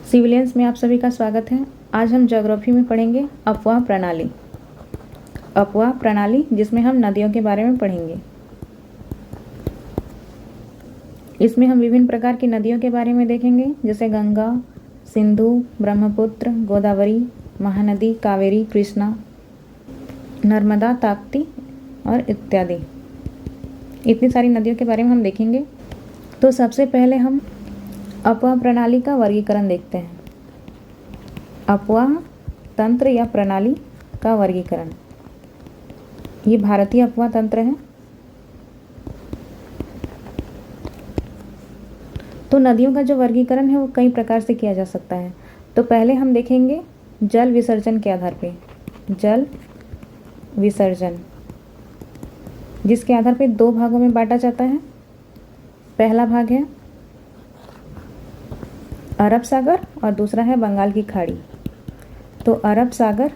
Civilians में आप सभी का स्वागत है। आज हम ज्योग्राफी में पढ़ेंगे अपवाह प्रणाली। अपवाह प्रणाली जिसमें हम नदियों के बारे में पढ़ेंगे। इसमें हम विभिन्न प्रकार की नदियों के बारे में देखेंगे, जैसे गंगा, सिंधु, ब्रह्मपुत्र, गोदावरी, महानदी, कावेरी, कृष्णा, नर्मदा, ताप्ती और इत्यादि। इतनी सारी नदियों के बारे में हम देखेंगे। तो सबसे पहले हम अपवाह प्रणाली का वर्गीकरण देखते हैं। अपवाह तंत्र या प्रणाली का वर्गीकरण, ये भारतीय अपवाह तंत्र है। तो नदियों का जो वर्गीकरण है वो कई प्रकार से किया जा सकता है। तो पहले हम देखेंगे जल विसर्जन के आधार पे। जल विसर्जन, जिसके आधार पे दो भागों में बांटा जाता है। पहला भाग है अरब सागर और दूसरा है बंगाल की खाड़ी। तो अरब सागर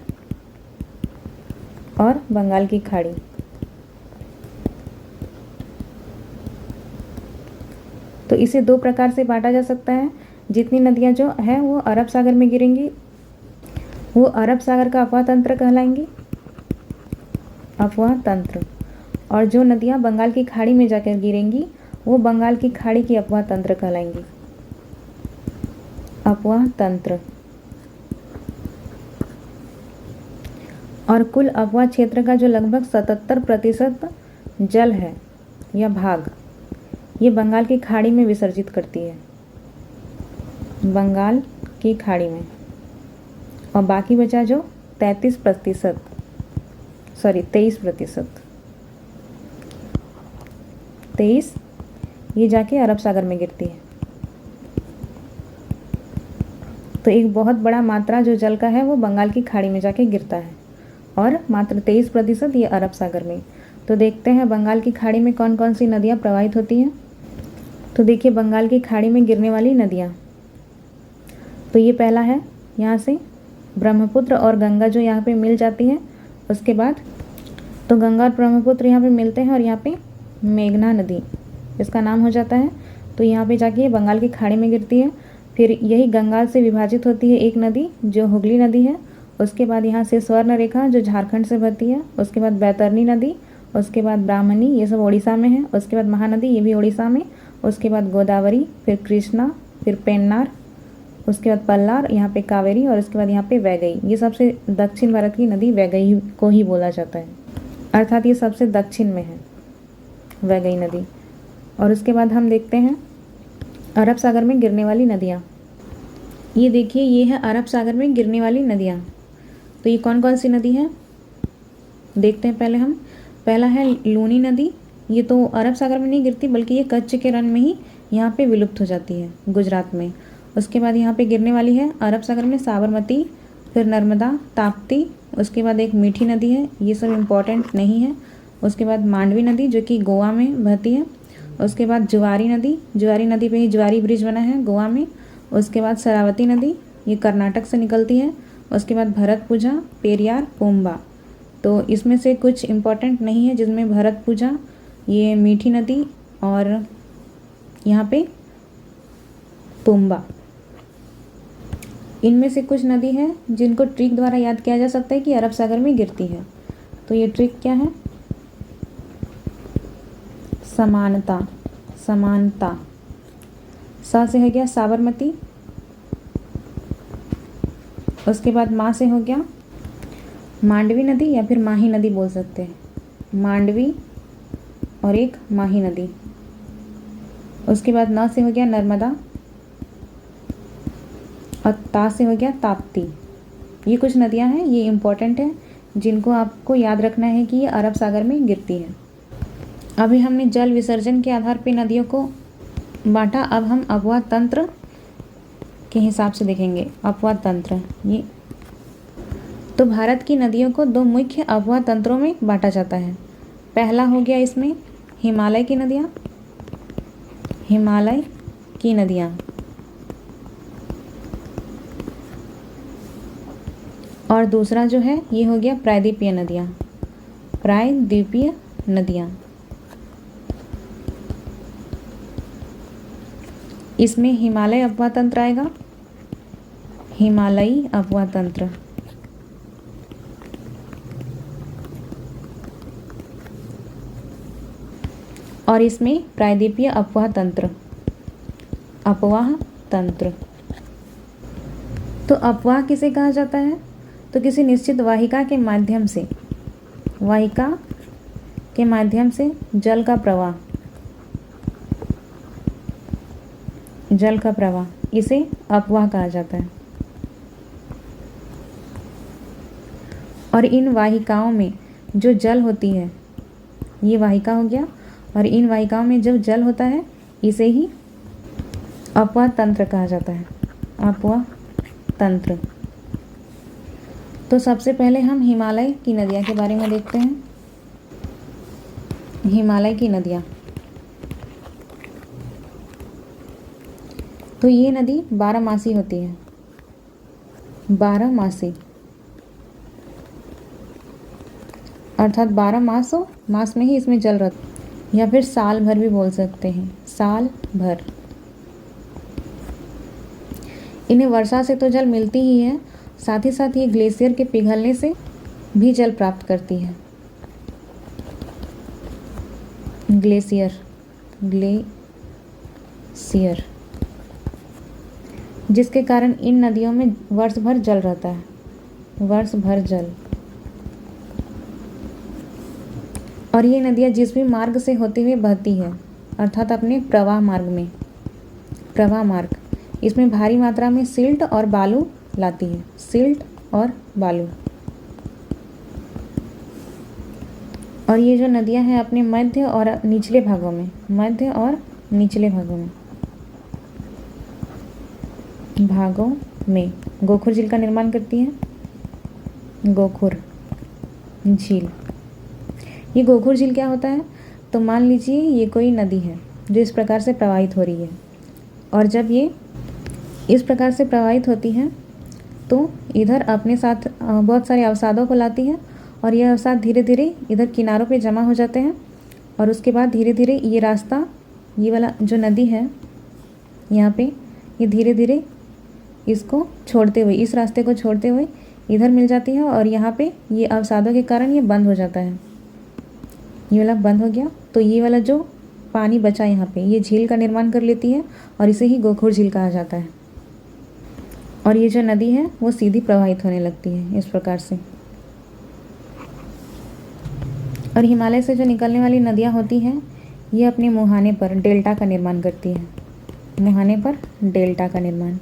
और बंगाल की खाड़ी। तो इसे दो प्रकार से बांटा जा सकता है। जितनी नदियां जो है वो अरब सागर में गिरेंगी वो अरब सागर का अपवाह तंत्र कहलाएंगी, अपवाह तंत्र। और जो नदियां बंगाल की खाड़ी में जाकर गिरेंगी वो बंगाल की खाड़ी की अपवाह तंत्र कहलाएंगी, अपवाह तंत्र। और कुल अपवाह क्षेत्र का जो लगभग 77% जल है या भाग, ये बंगाल की खाड़ी में विसर्जित करती है, बंगाल की खाड़ी में। और बाकी बचा जो 23%, सॉरी 23%, 23 ये जाके अरब सागर में गिरती है। तो एक बहुत बड़ा मात्रा जो जल का है वो बंगाल की खाड़ी में जाके गिरता है और मात्र 23% ये अरब सागर में। तो देखते हैं बंगाल की खाड़ी में कौन कौन सी नदियाँ प्रवाहित होती हैं। तो देखिए बंगाल की खाड़ी में गिरने वाली नदियाँ, तो ये पहला है यहाँ से ब्रह्मपुत्र और गंगा जो यहाँ पे मिल जाती हैं। उसके बाद तो गंगा और ब्रह्मपुत्र यहाँ पे मिलते हैं और यहाँ पे मेघना नदी इसका नाम हो जाता है। तो यहाँ पे जाके ये बंगाल की खाड़ी में गिरती है। फिर यही गंगा से विभाजित होती है एक नदी जो हुगली नदी है। उसके बाद यहाँ से स्वर्ण रेखा जो झारखंड से बहती है। उसके बाद बैतरनी नदी, उसके बाद ब्राह्मणी, ये सब उड़ीसा में है। उसके बाद महानदी, ये भी उड़ीसा में। उसके बाद गोदावरी, फिर कृष्णा, फिर पेन्नार, उसके बाद पल्लार, यहाँ पे कावेरी और उसके बाद यहाँ पे वैगई। ये सबसे दक्षिण भारत की नदी वैगई को ही बोला जाता है, अर्थात ये सबसे दक्षिण में है वैगई नदी। और उसके बाद हम देखते हैं अरब सागर में गिरने वाली नदियाँ। ये देखिए ये है अरब सागर में गिरने वाली नदियाँ। तो ये कौन कौन सी नदी है देखते हैं पहले हम। पहला है लूनी नदी। ये तो अरब सागर में नहीं गिरती बल्कि ये कच्छ के रण में ही यहाँ पे विलुप्त हो जाती है, गुजरात में। उसके बाद यहाँ पे गिरने वाली है अरब सागर में साबरमती, फिर नर्मदा, ताप्ती। उसके बाद एक मीठी नदी है, ये सब इम्पॉर्टेंट नहीं है। उसके बाद मांडवी नदी जो कि गोवा में बहती है। उसके बाद जुआरी नदी, जुआरी नदी पे ही जुआरी ब्रिज बना है गोवा में। उसके बाद शरावती नदी, ये कर्नाटक से निकलती है। उसके बाद भरतपुझा, पेरियार, पुम्बा। तो इसमें से कुछ इम्पॉर्टेंट नहीं है, जिसमें भरतपुझा, ये मीठी नदी और यहाँ पे पुम्बा, इनमें से कुछ नदी है जिनको ट्रिक द्वारा याद किया जा सकता है कि अरब सागर में गिरती है। तो ये ट्रिक क्या है? समानता, समानता। सा से हो गया साबरमती। उसके बाद माँ से हो गया मांडवी नदी या फिर माही नदी बोल सकते हैं, मांडवी और एक माही नदी। उसके बाद न से हो गया नर्मदा और ता से हो गया ताप्ती। ये कुछ नदियाँ हैं, ये इम्पॉर्टेंट है, जिनको आपको याद रखना है कि ये अरब सागर में गिरती है। अभी हमने जल विसर्जन के आधार पर नदियों को बांटा। अब हम अपवाह तंत्र के हिसाब से देखेंगे। अपवाह तंत्र ये तो भारत की नदियों को दो मुख्य अपवाह तंत्रों में बांटा जाता है। पहला हो गया इसमें हिमालय की नदियाँ, हिमालय की नदियाँ। और दूसरा जो है ये हो गया प्रायद्वीपीय नदियाँ, प्रायद्वीपीय नदियाँ। इसमें हिमालय अपवाह तंत्र आएगा, हिमालयी अपवाह तंत्र। और इसमें प्रायद्वीपीय अपवाह तंत्र। अपवाह तंत्र। तो अपवाह किसे कहा जाता है? तो किसी निश्चित वाहिका के माध्यम से, वाहिका के माध्यम से जल का प्रवाह, जल का प्रवाह, इसे अपवाह कहा जाता है। और इन वाहिकाओं में जो जल होती है, ये वाहिका हो गया, और इन वाहिकाओं में जब जल होता है इसे ही अपवाह तंत्र कहा जाता है। अपवाह तंत्र। तो सबसे पहले हम हिमालय की नदियाँ के बारे में देखते हैं। हिमालय की नदियाँ, तो ये नदी 12मासी होती है। 12मासी अर्थात 12 मास में ही इसमें जल रहता है, या फिर साल भर भी बोल सकते हैं, साल भर। इन्हें वर्षा से तो जल मिलती ही है, साथ ही साथ ये ग्लेशियर के पिघलने से भी जल प्राप्त करती है। ग्लेशियर, ग्लेशियर, जिसके कारण इन नदियों में वर्ष भर जल रहता है, वर्ष भर जल। और ये नदियाँ जिस भी मार्ग से होते हुए बहती है, अर्थात अपने प्रवाह मार्ग में, प्रवाह मार्ग, इसमें भारी मात्रा में सिल्ट और बालू लाती है, सिल्ट और बालू। और ये जो नदियाँ हैं अपने मध्य और निचले भागों में, मध्य और निचले भागों में गोखुर झील का निर्माण करती है। गोखुर झील, ये गोखुर झील क्या होता है? तो मान लीजिए ये कोई नदी है जो इस प्रकार से प्रवाहित हो रही है, और जब ये इस प्रकार से प्रवाहित होती है तो इधर अपने साथ बहुत सारे अवसादों को लाती है, और यह अवसाद धीरे धीरे इधर किनारों पे जमा हो जाते हैं, और उसके बाद धीरे धीरे ये रास्ता, ये वाला जो नदी है यहाँ पे, ये धीरे धीरे इसको छोड़ते हुए, इस रास्ते को छोड़ते हुए इधर मिल जाती है, और यहाँ पे ये अवसादों के कारण ये बंद हो जाता है, ये वाला बंद हो गया। तो ये वाला जो पानी बचा यहाँ पे, ये झील का निर्माण कर लेती है, और इसे ही गोखुर झील कहा जाता है। और ये जो नदी है वो सीधी प्रवाहित होने लगती है इस प्रकार से। और हिमालय से जो निकलने वाली नदियाँ होती हैं, ये अपने मुहाने पर डेल्टा का निर्माण करती है, मुहाने पर डेल्टा का निर्माण।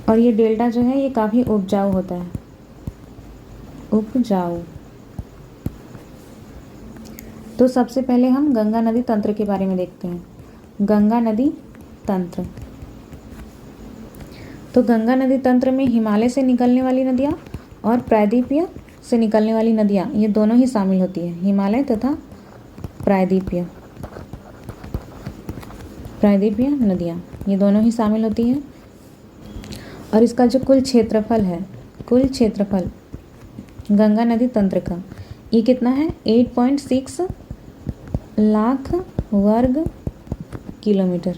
और ये डेल्टा जो है ये काफ़ी उपजाऊ होता है, उपजाऊ। तो सबसे पहले हम गंगा नदी तंत्र के बारे में देखते हैं। गंगा नदी तंत्र। तो गंगा नदी तंत्र में हिमालय से निकलने वाली नदियाँ और प्रायद्वीपीय से निकलने वाली नदियाँ, ये दोनों ही शामिल होती है, हिमालय तथा प्रायद्वीपीय, प्रायद्वीपीय नदियाँ ये दोनों ही शामिल होती हैं। और इसका जो कुल क्षेत्रफल है, कुल क्षेत्रफल गंगा नदी तंत्र का, ये कितना है? 8.6 लाख वर्ग किलोमीटर।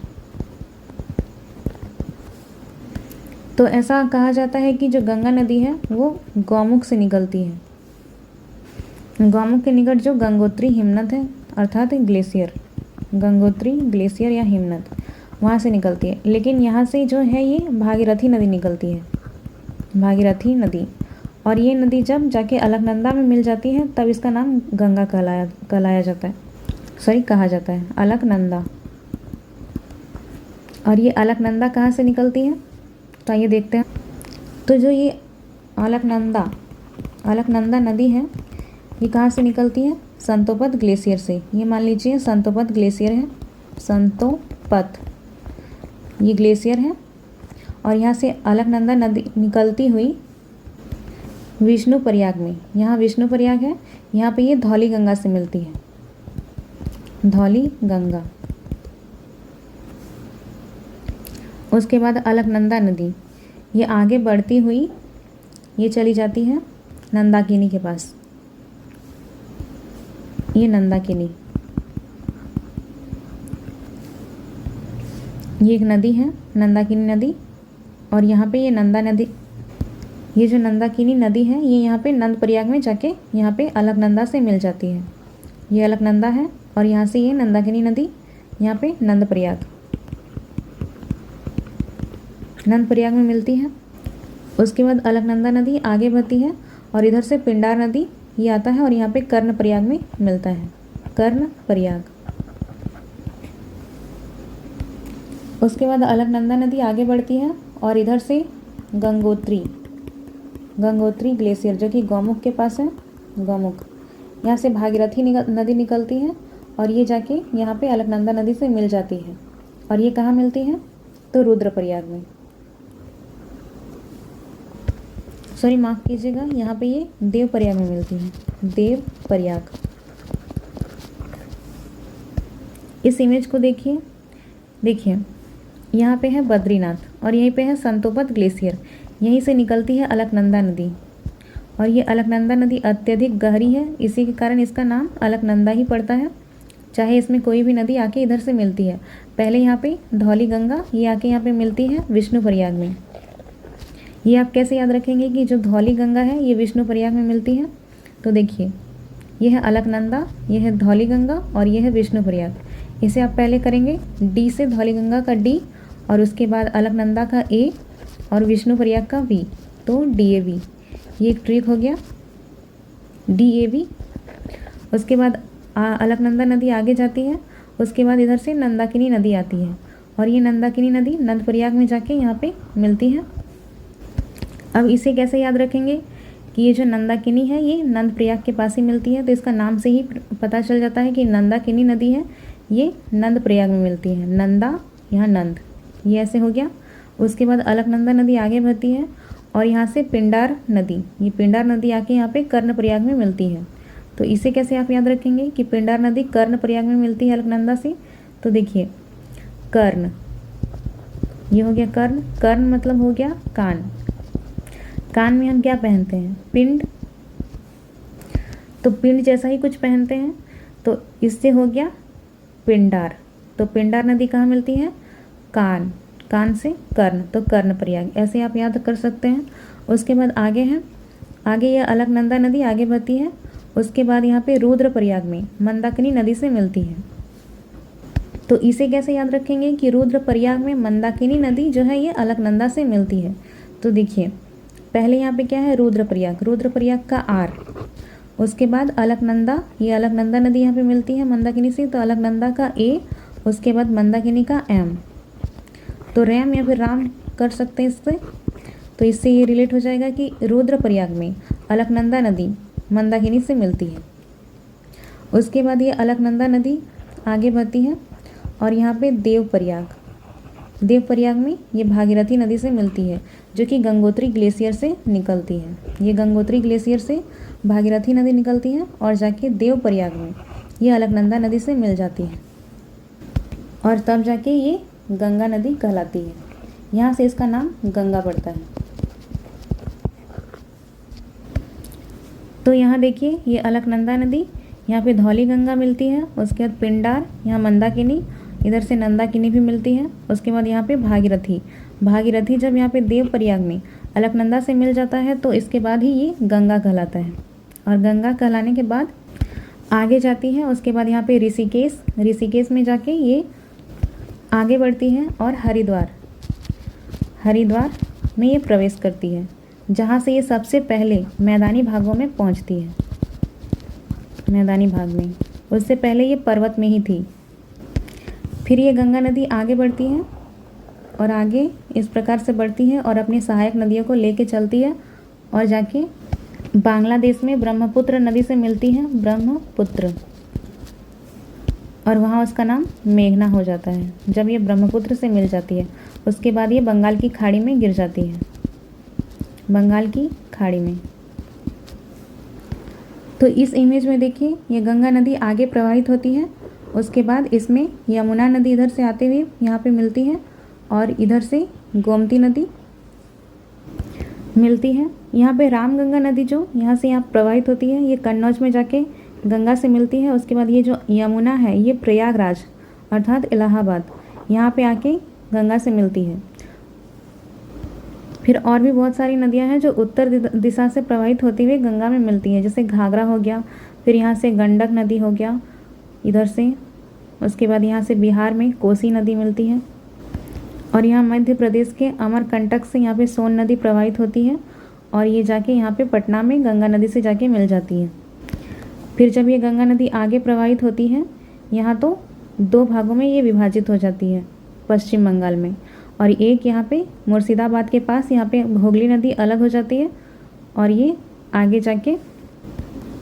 तो ऐसा कहा जाता है कि जो गंगा नदी है वो गौमुख से निकलती है। गौमुख के निकट जो गंगोत्री हिमनद है, अर्थात ग्लेशियर, गंगोत्री ग्लेशियर या हिमनद, वहाँ से निकलती है। लेकिन यहाँ से जो है ये भागीरथी नदी निकलती है, भागीरथी नदी। और ये नदी जब जाके अलकनंदा में मिल जाती है तब इसका नाम गंगा कहलाया जाता है, कहा जाता है, अलकनंदा। और ये अलकनंदा कहाँ से निकलती है? तो आइए देखते हैं। तो जो ये अलकनंदा नदी है, ये कहाँ से निकलती है? संतोपत ग्लेशियर से। ये मान लीजिए संतोपत ग्लेशियर है, संतोपत ये ग्लेशियर है। और यहाँ से अलकनंदा नदी निकलती हुई विष्णुप्रयाग में, यहाँ विष्णुप्रयाग है, यहाँ पे ये धौली गंगा से मिलती है, धौली गंगा। उसके बाद अलकनंदा नदी ये आगे बढ़ती हुई ये चली जाती है नंदाकिनी के पास, ये नंदाकिनी। ये एक नदी है, नंदाकिनी नदी। और यहाँ पे ये नंदा नदी, ये जो नंदाकिनी नदी है ये यहाँ पे नंद प्रयाग में जाके यहाँ पे अलकनंदा से मिल जाती है। ये अलकनंदा है और यहाँ से ये नंदाकिनी नदी यहाँ पे नंद प्रयाग में मिलती है। उसके बाद अलकनंदा नदी आगे बढ़ती है और इधर से पिंडार नदी ये आता है और यहाँ पे कर्ण प्रयाग में मिलता है, कर्ण प्रयाग। उसके बाद अलकनंदा नदी आगे बढ़ती है और इधर से गंगोत्री ग्लेशियर जो कि गौमुख के पास है, गौमुख, यहाँ से भागीरथी नदी निकलती है और ये जाके यहाँ पे अलकनंदा नदी से मिल जाती है। और ये कहाँ मिलती है? तो रुद्रप्रयाग में, सॉरी माफ़ कीजिएगा, यहाँ पे ये देवप्रयाग में मिलती है, देवप्रयाग। इस इमेज को देखिए यहाँ पे है बद्रीनाथ और यहीं पे है संतोपत ग्लेशियर, यहीं से निकलती है अलकनंदा नदी। और ये अलकनंदा नदी अत्यधिक गहरी है, इसी के कारण इसका नाम अलकनंदा ही पड़ता है, चाहे इसमें कोई भी नदी आके इधर से मिलती है। पहले यहाँ पे धौली गंगा ये आके यहाँ पे मिलती है विष्णु प्रयाग में। ये आप कैसे याद रखेंगे कि जो धौली गंगा है ये विष्णु प्रयाग में मिलती है? तो देखिए ये है अलकनंदा, ये है धौली गंगा और ये है विष्णु प्रयाग। इसे आप पहले करेंगे डी से, धौली गंगा का डी और उसके बाद अलकनंदा का ए और विष्णु प्रयाग का वी, तो DAV। ये एक ट्रिक हो गया, DAV। उसके बाद अलकनंदा नदी आगे जाती है, उसके बाद इधर से नंदाकिनी नदी आती है और ये नंदाकिनी नदी नंद प्रयाग में जाके यहाँ पे मिलती है। अब इसे कैसे याद रखेंगे कि ये जो नंदाकिनी है ये नंद प्रयाग के पास ही मिलती है, तो इसका नाम से ही पता चल जाता है कि नंदाकिनी नदी है ये नंद प्रयाग में मिलती है। नंदा यहाँ नंद, ये ऐसे हो गया। उसके बाद अलकनंदा नदी आगे बढ़ती है और यहाँ से पिंडार नदी, ये पिंडार नदी आके यहाँ पे कर्ण प्रयाग में मिलती है। तो इसे कैसे आप याद रखेंगे कि पिंडार नदी कर्ण प्रयाग में मिलती है अलकनंदा से? तो देखिए कर्ण, ये हो गया कर्ण, कर्ण मतलब हो गया कान। कान में हम क्या पहनते हैं? पिंड, तो पिंड जैसा ही कुछ पहनते हैं, तो इससे हो गया पिंडार। तो पिंडार नदी कहाँ मिलती है? कान, कान से कर्ण, तो कर्ण प्रयाग, ऐसे आप याद कर सकते हैं। उसके बाद आगे है, आगे ये अलकनंदा नदी आगे बढ़ती है, उसके बाद यहाँ पे रुद्रप्रयाग में मंदाकिनी नदी से मिलती है। तो इसे कैसे याद रखेंगे कि रुद्रप्रयाग में मंदाकिनी नदी जो है ये अलकनंदा से मिलती है? तो देखिए पहले यहाँ पे क्या है? रुद्रप्रयाग, रुद्रप्रयाग का आर, उसके बाद अलकनंदा, ये अलकनंदा नदी यहाँ पे मिलती है मंदाकिनी से, तो अलकनंदा का ए, उसके बाद मंदाकिनी का एम, तो रैम या फिर राम कर सकते हैं इससे। तो इससे ये रिलेट हो जाएगा कि रुद्रप्रयाग में अलकनंदा नदी मंदाकिनी से मिलती है। उसके बाद ये अलकनंदा नदी आगे बढ़ती है और यहाँ पे देवप्रयाग में ये भागीरथी नदी से मिलती है जो कि गंगोत्री ग्लेशियर से निकलती है। ये गंगोत्री ग्लेशियर से भागीरथी नदी निकलती है और जाके देवप्रयाग में ये अलकनंदा नदी से मिल जाती है और तब जाके ये गंगा नदी कहलाती है। यहाँ से इसका नाम गंगा पड़ता है। तो यहाँ देखिए ये अलकनंदा नदी, यहाँ पे धौली गंगा मिलती है, उसके बाद पिंडार, यहाँ मंदाकिनी, इधर से नंदाकिनी भी मिलती है। उसके बाद यहाँ पे भागीरथी जब यहाँ पे देवप्रयाग में अलकनंदा से मिल जाता है तो इसके बाद ही ये गंगा कहलाता है। और गंगा कहलाने के बाद आगे जाती है, उसके बाद यहाँ पे ऋषिकेश में जाके ये आगे बढ़ती है और हरिद्वार में ये प्रवेश करती है, जहाँ से ये सबसे पहले मैदानी भागों में पहुँचती है। मैदानी भाग में, उससे पहले ये पर्वत में ही थी। फिर ये गंगा नदी आगे बढ़ती है और आगे इस प्रकार से बढ़ती है और अपनी सहायक नदियों को लेके चलती है और जाके बांग्लादेश में ब्रह्मपुत्र नदी से मिलती है, ब्रह्मपुत्र, और वहाँ उसका नाम मेघना हो जाता है। जब ये ब्रह्मपुत्र से मिल जाती है उसके बाद ये बंगाल की खाड़ी में गिर जाती है, बंगाल की खाड़ी में। तो इस इमेज में देखिए ये गंगा नदी आगे प्रवाहित होती है, उसके बाद इसमें यमुना नदी इधर से आते हुए यहाँ पे मिलती है और इधर से गोमती नदी मिलती है। यहाँ पे रामगंगा नदी जो यहाँ से यहाँ प्रवाहित होती है ये कन्नौज में जाके गंगा से मिलती है। उसके बाद ये जो यमुना है ये प्रयागराज अर्थात इलाहाबाद यहाँ पे आके गंगा से मिलती है। फिर और भी बहुत सारी नदियाँ हैं जो उत्तर दिशा से प्रवाहित होती हुई गंगा में मिलती हैं, जैसे घाघरा हो गया, फिर यहाँ से गंडक नदी हो गया इधर से, उसके बाद यहाँ से बिहार में कोसी नदी मिलती है, और यहाँ मध्य प्रदेश के अमरकंटक से यहाँ पे सोन नदी प्रवाहित होती है, और ये जाके यहाँ पे पटना में गंगा नदी से जाके मिल जाती है। फिर जब ये गंगा नदी आगे प्रवाहित होती है यहाँ तो 2 भागों में ये विभाजित हो जाती है पश्चिम बंगाल में, और एक यहाँ पे मुर्शिदाबाद के पास यहाँ पे हुगली नदी अलग हो जाती है, और ये आगे जाके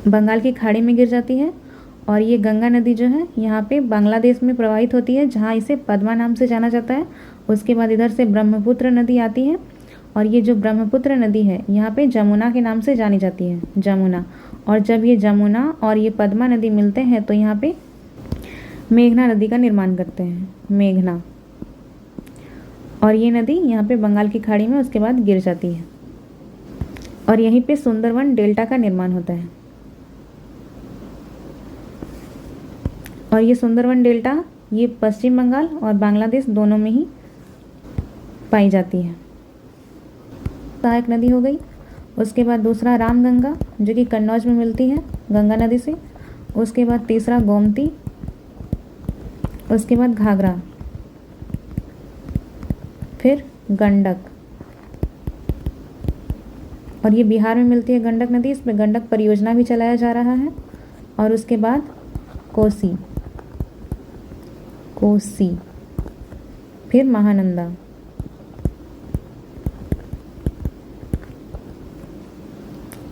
बंगाल की खाड़ी में गिर जाती है। और ये गंगा नदी जो है यहाँ पे बांग्लादेश में प्रवाहित होती है, जहाँ इसे पद्मा नाम से जाना जाता है। उसके बाद इधर से ब्रह्मपुत्र नदी आती है, और ये जो ब्रह्मपुत्र नदी है यहाँ पे जमुना के नाम से जानी जाती है, जमुना। और जब ये जमुना और ये पद्मा नदी मिलते हैं तो यहाँ पे मेघना नदी का निर्माण करते हैं, मेघना। और ये नदी यहाँ पे बंगाल की खाड़ी में उसके बाद गिर जाती है, और यहीं पे सुंदरवन डेल्टा का निर्माण होता है। और ये सुंदरवन डेल्टा ये पश्चिम बंगाल और बांग्लादेश दोनों में ही पाई जाती है। सहायक नदी हो गई। उसके बाद दूसरा रामगंगा जो कि कन्नौज में मिलती है गंगा नदी से। उसके बाद तीसरा गोमती, उसके बाद घाघरा, फिर गंडक, और ये बिहार में मिलती है गंडक नदी, इसमें गंडक परियोजना भी चलाया जा रहा है। और उसके बाद कोसी, कोसी, फिर महानंदा,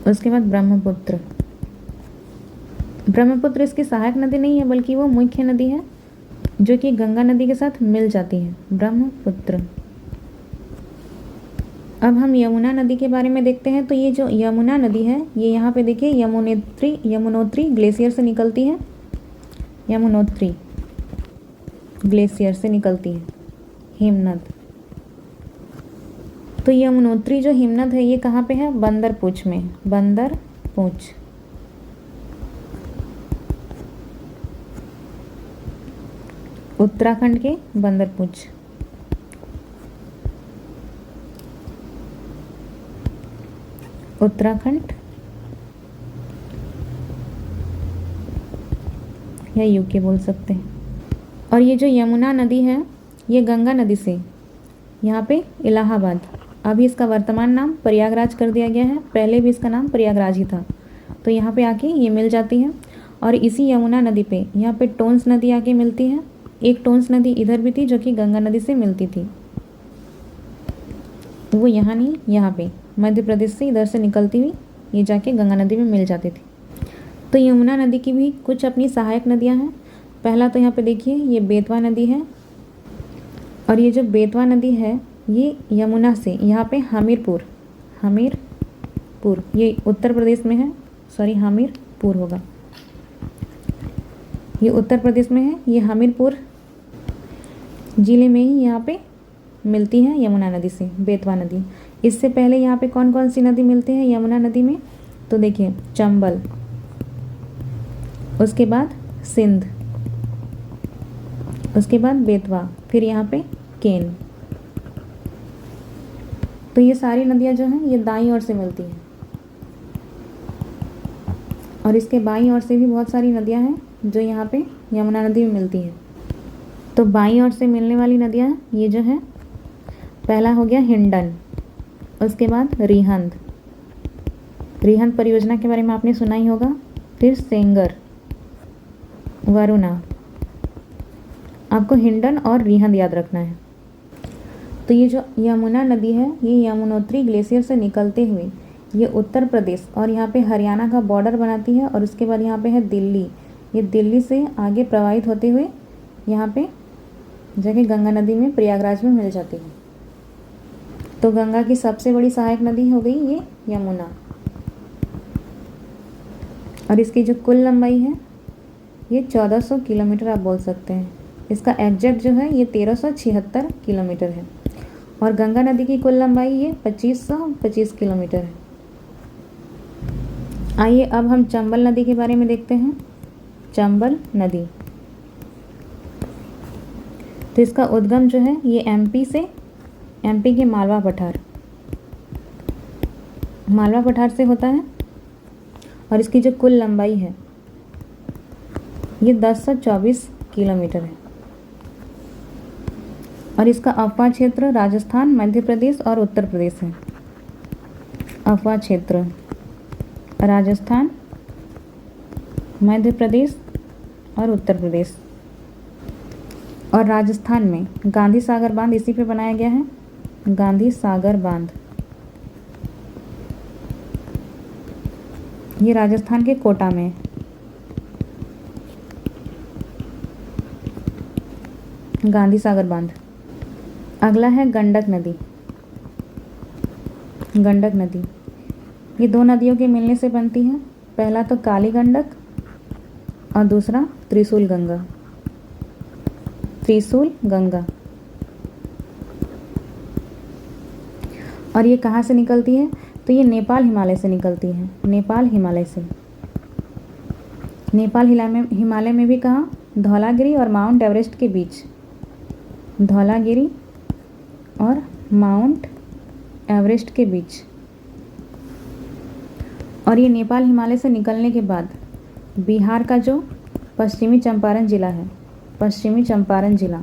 उसके बाद ब्रह्मपुत्र। ब्रह्मपुत्र इसकी सहायक नदी नहीं है बल्कि वो मुख्य नदी है जो कि गंगा नदी के साथ मिल जाती है, ब्रह्मपुत्र। अब हम यमुना नदी के बारे में देखते हैं। तो ये जो यमुना नदी है ये यहाँ पे देखिए यमुनोत्री ग्लेशियर से निकलती है, यमुनोत्री ग्लेशियर से निकलती है हिमनद। तो यमुनोत्री जो हिमनद है ये कहाँ पे है? बंदरपूछ में, बंदरपूछ। उत्तराखंड के बंदरपूछ। उत्तराखंड या यूके बोल सकते हैं। और ये जो यमुना नदी है ये गंगा नदी से यहाँ पे इलाहाबाद, अभी इसका वर्तमान नाम प्रयागराज कर दिया गया है, पहले भी इसका नाम प्रयागराज ही था। तो यहाँ पे आके ये मिल जाती है। और इसी यमुना नदी पे यहाँ पे टोंस नदी आके मिलती है। एक टोंस नदी इधर भी थी जो कि गंगा नदी से मिलती थी, वो यहाँ नहीं, यहाँ पे मध्य प्रदेश से इधर से निकलती हुई ये जाके गंगा नदी में मिल जाती थी। तो यमुना नदी की भी कुछ अपनी सहायक नदियाँ हैं। पहला तो यहाँ पे देखिए ये बेतवा नदी है, और ये जो बेतवा नदी है ये यमुना से यहाँ पे हमीरपुर ये उत्तर प्रदेश में है, सॉरी हमीरपुर होगा, ये उत्तर प्रदेश में है। ये हमीरपुर ज़िले में ही यहाँ पे मिलती है यमुना नदी से, बेतवा नदी। इससे पहले यहाँ पे कौन कौन सी नदी मिलती है यमुना नदी में? तो देखिए चंबल, उसके बाद सिंध, उसके बाद बेतवा, फिर यहाँ पे केन। तो ये सारी नदियाँ जो हैं ये दाईं ओर से मिलती हैं, और इसके बाईं ओर से भी बहुत सारी नदियाँ हैं जो यहाँ पे यमुना नदी में मिलती हैं। तो बाईं ओर से मिलने वाली नदियाँ ये जो है, पहला हो गया हिंडन, उसके बाद रिहंद परियोजना के बारे में आपने सुना ही होगा, फिर सेंगर, वरुणा। आपको हिंडन और रिहंद याद रखना है। तो ये जो यमुना नदी है ये यमुनोत्री ग्लेशियर से निकलते हुए ये उत्तर प्रदेश और यहाँ पे हरियाणा का बॉर्डर बनाती है, और उसके बाद यहाँ पे है दिल्ली। ये दिल्ली से आगे प्रवाहित होते हुए यहाँ पे जगह गंगा नदी में प्रयागराज में मिल जाती है। तो गंगा की सबसे बड़ी सहायक नदी हो गई ये यमुना, और इसकी जो कुल लंबाई है ये 1400 किलोमीटर आप बोल सकते हैं। इसका एग्जैक्ट जो है ये 1376 किलोमीटर है, और गंगा नदी की कुल लंबाई ये 2525 किलोमीटर है। आइए अब हम चंबल नदी के बारे में देखते हैं। चंबल नदी, तो इसका उद्गम जो है ये एमपी के मालवा पठार से होता है और इसकी जो कुल लंबाई है ये 1024 किलोमीटर है। और इसका अफवाह क्षेत्र राजस्थान, मध्य प्रदेश और उत्तर प्रदेश है। अफवाह क्षेत्र राजस्थान, मध्य प्रदेश और उत्तर प्रदेश। और राजस्थान में गांधी सागर बांध इसी पे बनाया गया है, गांधी सागर बांध। ये राजस्थान के कोटा में है। गांधी सागर बांध। अगला है गंडक नदी। गंडक नदी ये दो नदियों के मिलने से बनती है। पहला तो काली गंडक और दूसरा त्रिशूल गंगा। त्रिशूल गंगा। और ये कहाँ से निकलती है? तो ये नेपाल हिमालय से निकलती है। नेपाल हिमालय से। नेपाल हिमालय में भी कहाँ? धौलागिरी और माउंट एवरेस्ट के बीच। धौलागिरी और माउंट एवरेस्ट के बीच। और ये नेपाल हिमालय से निकलने के बाद बिहार का जो पश्चिमी चंपारण जिला है, पश्चिमी चंपारण जिला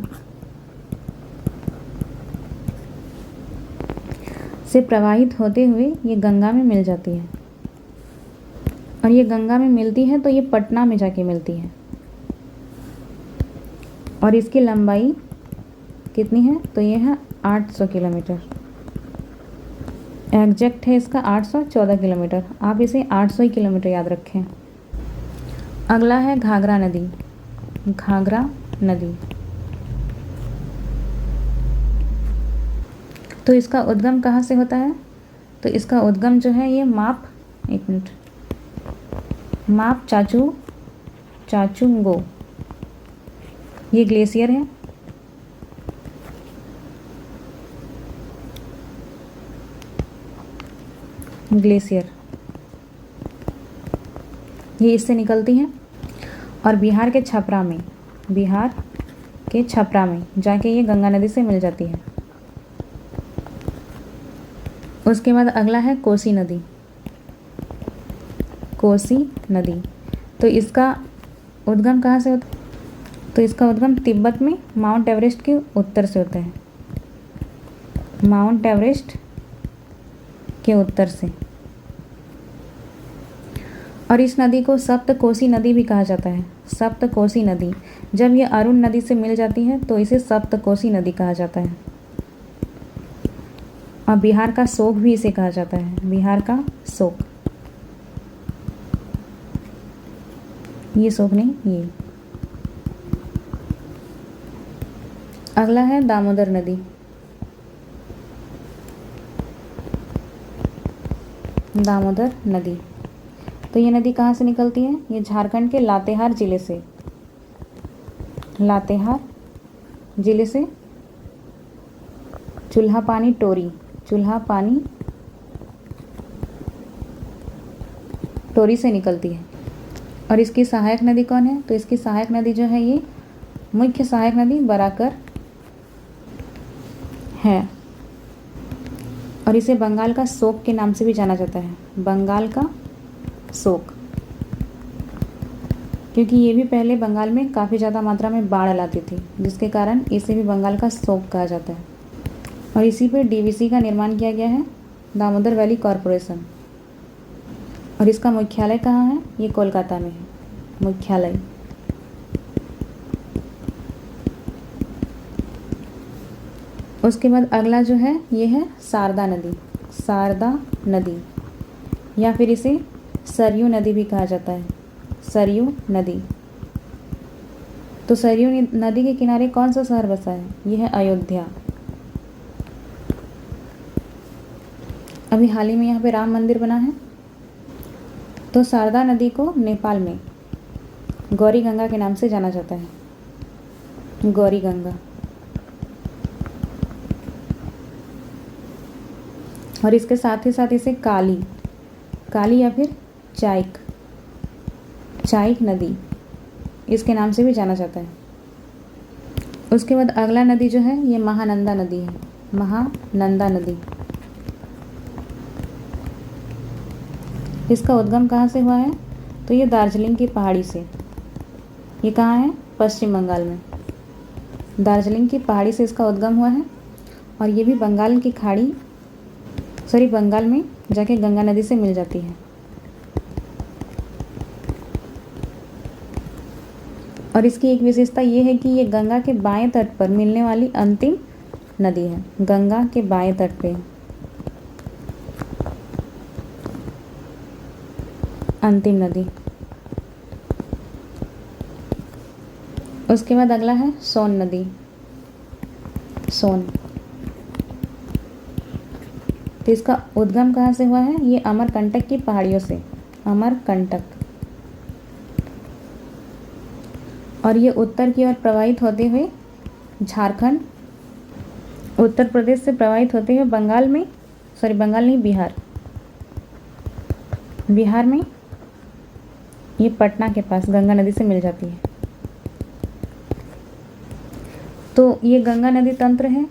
से प्रवाहित होते हुए ये गंगा में मिल जाती है। और ये गंगा में मिलती है तो ये पटना में जाके मिलती है। और इसकी लंबाई कितनी है? तो ये है 800 किलोमीटर। एग्जैक्ट है इसका 814 किलोमीटर। आप इसे 800 ही किलोमीटर याद रखें। अगला है घाघरा नदी। घाघरा नदी तो इसका उद्गम कहाँ से होता है? तो इसका उद्गम जो है ये माप चाचुंगो ये ग्लेशियर है। ग्लेशियर ये इससे निकलती हैं और बिहार के छपरा में जाके ये गंगा नदी से मिल जाती है। उसके बाद अगला है कोसी नदी। कोसी नदी तो इसका उद्गम कहाँ से होता है? तो इसका उद्गम तिब्बत में माउंट एवरेस्ट के उत्तर से होता है। माउंट एवरेस्ट के उत्तर से। और इस नदी को सप्तकोसी नदी भी कहा जाता है। सप्तकोसी नदी जब ये अरुण नदी से मिल जाती है तो इसे सप्तकोसी नदी कहा जाता है। और बिहार का शोक भी इसे कहा जाता है। बिहार का शोक। ये शोक नहीं, ये। अगला है दामोदर नदी। दामोदर नदी तो ये नदी कहाँ से निकलती है? ये झारखंड के लातेहार जिले से। लातेहार जिले से चूल्हा पानी टोरी से निकलती है। और इसकी सहायक नदी कौन है? तो इसकी सहायक नदी जो है ये मुख्य सहायक नदी बराकर है। और इसे बंगाल का शोक के नाम से भी जाना जाता है। बंगाल का शोक क्योंकि ये भी पहले बंगाल में काफ़ी ज़्यादा मात्रा में बाढ़ लाती थी, जिसके कारण इसे भी बंगाल का शोक कहा जाता है। और इसी पे डीवीसी का निर्माण किया गया है, दामोदर वैली कॉरपोरेशन। और इसका मुख्यालय कहाँ है? ये कोलकाता में है मुख्यालय। उसके बाद अगला जो है ये है शारदा नदी। शारदा नदी या फिर इसे सरयू नदी भी कहा जाता है। सरयू नदी तो सरयू नदी के किनारे कौन सा शहर बसा है? यह है अयोध्या। अभी हाल ही में यहाँ पे राम मंदिर बना है। तो शारदा नदी को नेपाल में गौरी गंगा के नाम से जाना जाता है। गौरी गंगा। और इसके साथ ही साथ इसे काली या फिर चाइक नदी इसके नाम से भी जाना जाता है। उसके बाद अगला नदी जो है ये महानंदा नदी है, महानंदा नदी। इसका उद्गम कहाँ से हुआ है? तो ये दार्जिलिंग की पहाड़ी से। ये कहाँ है? पश्चिम बंगाल में। दार्जिलिंग की पहाड़ी से इसका उद्गम हुआ है और ये भी बंगाल की खाड़ी बंगाल में जाके गंगा नदी से मिल जाती है। और इसकी एक विशेषता ये है कि ये गंगा के बाएं तट पर मिलने वाली अंतिम नदी है। गंगा के बाएं तट पे अंतिम नदी। उसके बाद अगला है सोन नदी। सोन, तो इसका उद्गम कहाँ से हुआ है? ये अमरकंटक की पहाड़ियों से, अमरकंटक। और ये उत्तर की ओर प्रवाहित होते हुए झारखंड, उत्तर प्रदेश से प्रवाहित होते हुए बंगाल में, बंगाल नहीं, बिहार में ये पटना के पास गंगा नदी से मिल जाती है। तो ये गंगा नदी तंत्र है,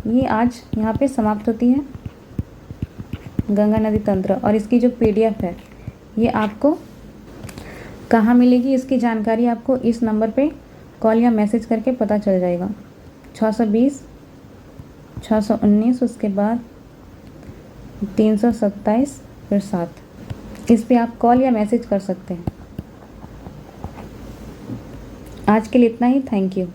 ये आज यहाँ पे समाप्त होती है, गंगा नदी तंत्र। और इसकी जो PDF है ये आपको कहाँ मिलेगी? इसकी जानकारी आपको इस नंबर पे कॉल या मैसेज करके पता चल जाएगा। 620 619, उसके बाद 327 फिर 7। इस पे आप कॉल या मैसेज कर सकते हैं। आज के लिए इतना ही। Thank you.